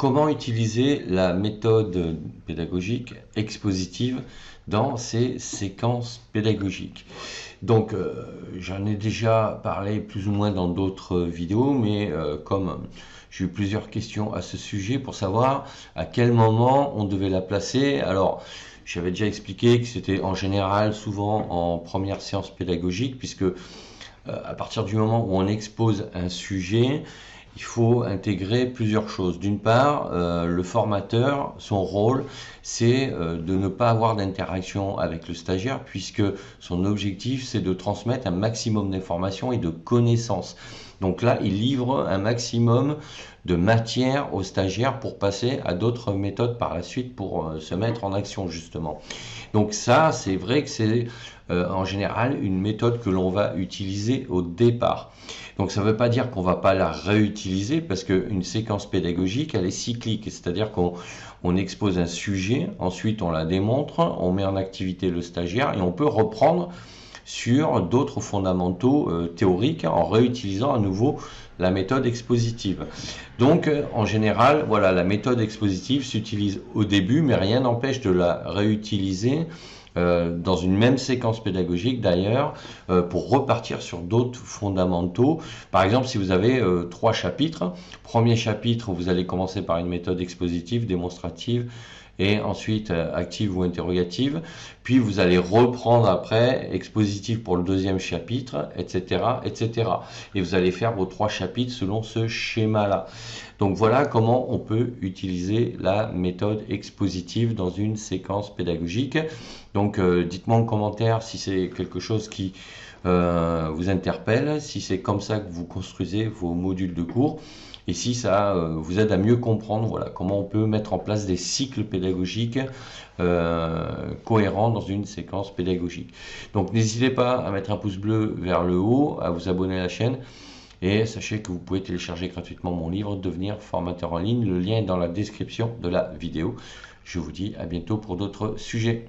Comment utiliser la méthode pédagogique expositive dans ces séquences pédagogiques? Donc, j'en ai déjà parlé plus ou moins dans d'autres vidéos, mais comme j'ai eu plusieurs questions à ce sujet pour savoir à quel moment on devait la placer. Alors, j'avais déjà expliqué que c'était en général souvent en première séance pédagogique, puisque à partir du moment où on expose un sujet, il faut intégrer plusieurs choses. D'une part, le formateur, son rôle, c'est de ne pas avoir d'interaction avec le stagiaire, puisque son objectif, c'est de transmettre un maximum d'informations et de connaissances. Donc là, il livre un maximum de matière aux stagiaires pour passer à d'autres méthodes par la suite pour se mettre en action, justement. Donc ça, c'est vrai que c'est en général une méthode que l'on va utiliser au départ. Donc ça ne veut pas dire qu'on ne va pas la réutiliser, parce qu'une séquence pédagogique, elle est cyclique, c'est-à-dire qu'on expose un sujet, ensuite on la démontre, on met en activité le stagiaire et on peut reprendre sur d'autres fondamentaux théoriques en réutilisant à nouveau la méthode expositive. Donc en général, voilà, la méthode expositive s'utilise au début, mais rien n'empêche de la réutiliser dans une même séquence pédagogique d'ailleurs, pour repartir sur d'autres fondamentaux. Par exemple, si vous avez 3 chapitres, premier chapitre, vous allez commencer par une méthode expositive, démonstrative, et ensuite active ou interrogative, puis vous allez reprendre après expositif pour le deuxième chapitre, etc., etc. Et vous allez faire vos 3 chapitres selon ce schéma-là. Donc voilà comment on peut utiliser la méthode expositive dans une séquence pédagogique. Donc dites-moi en commentaire si c'est quelque chose qui vous interpelle, si c'est comme ça que vous construisez vos modules de cours, et si ça vous aide à mieux comprendre, voilà, comment on peut mettre en place des cycles pédagogiques cohérents dans une séquence pédagogique. Donc n'hésitez pas à mettre un pouce bleu vers le haut, à vous abonner à la chaîne, et sachez que vous pouvez télécharger gratuitement mon livre Devenir formateur en ligne. Le lien est dans la description de la vidéo. Je vous dis à bientôt pour d'autres sujets.